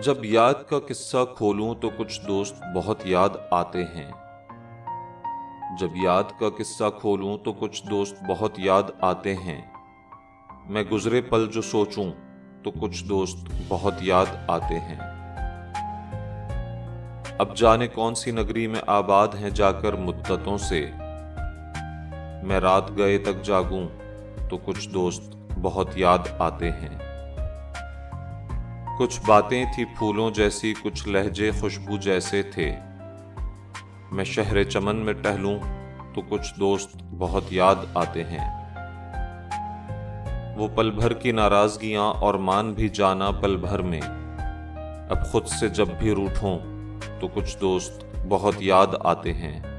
जब याद का किस्सा खोलूं तो कुछ दोस्त बहुत याद आते हैं। जब याद का किस्सा खोलूं तो कुछ दोस्त बहुत याद आते हैं। मैं गुजरे पल जो सोचूं तो कुछ दोस्त बहुत याद आते हैं। अब जाने कौन सी नगरी में आबाद हैं जाकर मुद्दतों से। मैं रात गए तक जागूं तो कुछ दोस्त बहुत याद आते हैं। कुछ बातें थी फूलों जैसी, कुछ लहजे खुशबू जैसे थे। मैं शहरे चमन में टहलूं तो कुछ दोस्त बहुत याद आते हैं। वो पल भर की नाराजगियां और मान भी जाना पल भर में। अब खुद से जब भी रूठूं तो कुछ दोस्त बहुत याद आते हैं।